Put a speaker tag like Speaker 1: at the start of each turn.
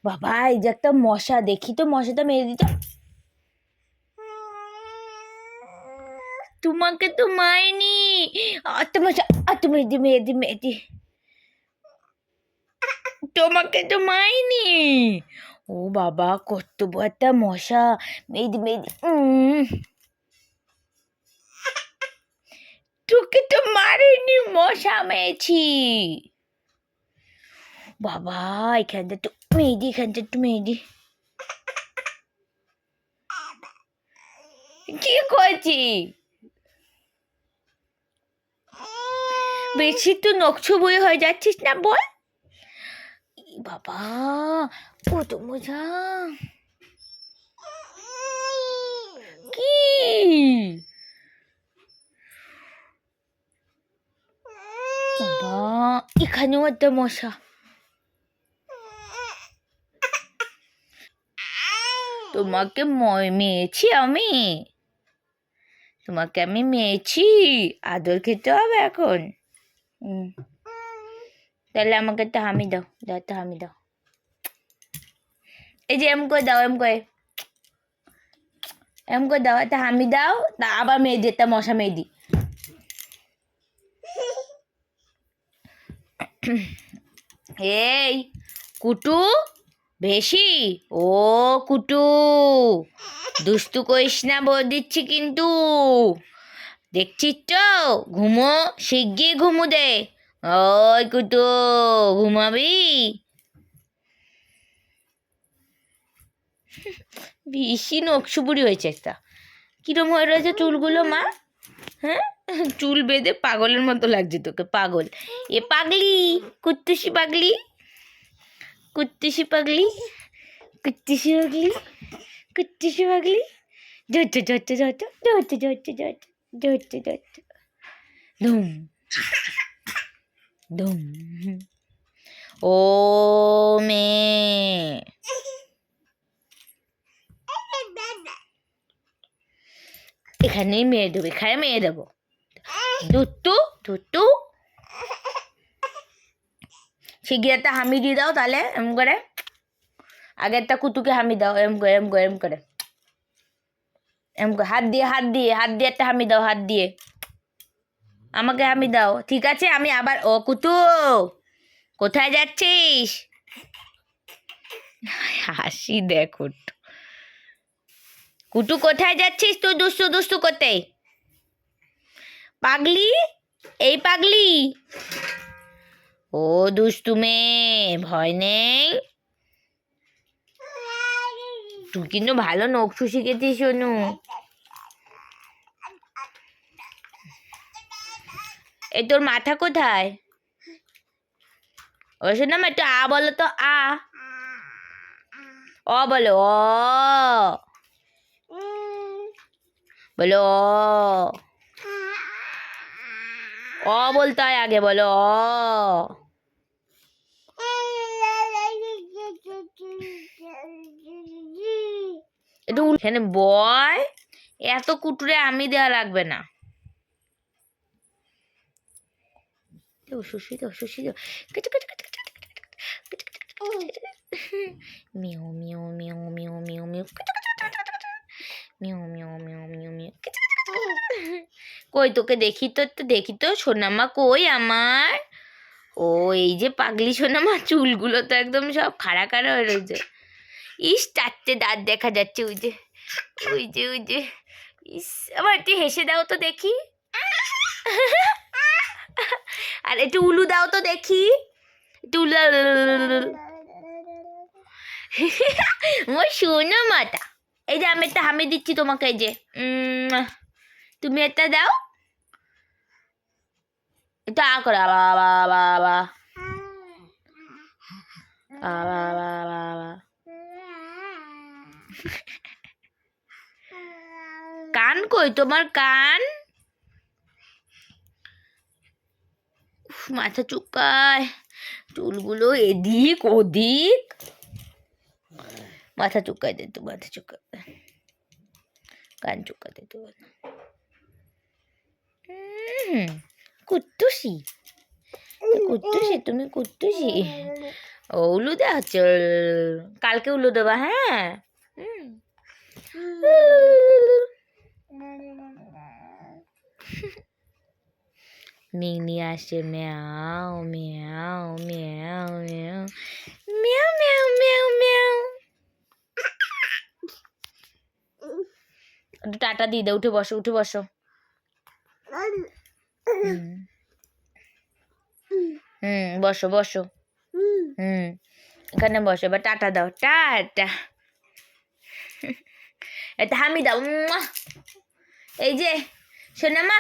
Speaker 1: বাবা, এই যে একটা মশা, দেখি তো মশাটা মেরে দিত। তোমাকে তো মাইনি। মশা, মেয়েদি মেয়েদি মেয়েদি, তোমাকে তো মাইনি। ও বাবা, কত বড় একটা মশা। মেয়েদি মেয়েদি, তোকে তো মারিনি, মশা মেরেছি। বাবা, এখানটা একটু মেহেদি, এখানটা একটু মেহেদি। কি করছি? বেশি তো নকশো বই হয়ে যাচ্ছিস না, বল। বাবা, কত মজা। কি বাবা, এখানেও একটা মশা। তোমাকে মেয়েছি আমি, তোমাকে আমি মেয়েছি, আদর খেতে হবে এখন। তাহলে আমাকে একটা হামি দাও, দাও একটা হামি দাও। এই যে এম করে দাও, এম করে দাও, একটা হামি দাও, তা আবার মেহেদি, একটা মশা মেহেদি। এই কুটু, বেশি, ও কুটু, দুষ্টু করিস না বলে দিচ্ছি কিন্তু। দেখছিস তো, ঘুমো, শিগগির ঘুমু দে। ওই কুটু, ঘুমাবি? বেশি নকশুবুরি হয়েছে একটা। কিরম হয়ে রয়েছে চুলগুলো মা? হ্যাঁ, চুল বেঁধে পাগলের মতো লাগছে তোকে, পাগল। এ পাগলি, কুত্তুসি পাগলি, কুত্তুসি পাগলি, কুত্তুসি পাগলি, কুত্তুসি পাগলি। ধরতে ধরতে ধরতে ধরতে ধরতে ধরতে ধরতে ধরতে ধুম ধুম। ও মে, এখানেই মেরে দেবো, এখানে মেরে দেবো। দুট্টু দুট্টু, শিগগির একটা হামি দিয়ে দাও তাহলে, এম করে। আগে একটা কুতুকে হামি দাও, এম করে এম করে এম করে এম করে, হাত দিয়ে হাত দিয়ে হাত দিয়ে একটা হামি দাও, হাত দিয়ে আমাকে হামি দাও। ঠিক আছে, আমি আবার, ও কুতু, কোথায় যাচ্ছিস? হাসি দেখো, কুটু কোথায় যাচ্ছিস তুই দুষ্টু দুষ্টু করতে? পাগলি, এই পাগলি, ও দুষ্টু মেয়ে, ভয় নেই। তুই কিন্তু ভালো নকশু শিখেছিস সোনু। এই তোর মাথা কোথায়? ও শোনাম, একটু আ বলো তো, আ। অ বলো, অ বলো, অ বলতে হয় আগে, বলো অ। একটু এখানে বয়, এত কুটুরে আমি দেওয়া লাগবে না। শুষি দাও, শুষি দাও। Mu mu mu mu mu mu mu mu mu mu mu. কই তোকে দেখি তো, একটু দেখি তো, সোনামা কই আমার? ও, এই যে পাগলি সোনামা, চুলগুলো তো একদম সব খাড়া খাড়া হয়ে রয়েছে। ইস, চারটে দাঁত দেখা যাচ্ছে, ওই যে ওই যে ওই যে। ইস, আবার একটু হেসে দাও তো দেখি। আর একটু উলু দাও তো দেখি, একটু উলু। ওই শোনো মাটা, এই যে আমি একটা হামি দিচ্ছি তোমাকে, এই যে তুমি একটা দাও, এটা আ করে, বাবা বাবা বাবা। কান কই তোমার, কান? মাথা চুকায়, চুলগুলো এদিক ওদিক, মাথা চুকায় দে তো, মাথা চুকায়, কান চুকা দে তো। কুট্টুসি, কুট্টুসি, তুমি কুট্টুসি। ও উলু দেওয়া হচ্ছে কালকে উলু দেবা হ্যাঁ হুম। মিনি আসে ম্যাও ম্যাও ম্যাও ম্যাও ম্যাও ম্যাও ম্যাও ম্যাও। একটু টাটা দিয়ে দাও, উঠে বসো উঠে বসো। বসো বসো এখানে বসো, এবার টাটা দাও, টাটা। এটা হামি দাও, এই যে সোনা মা।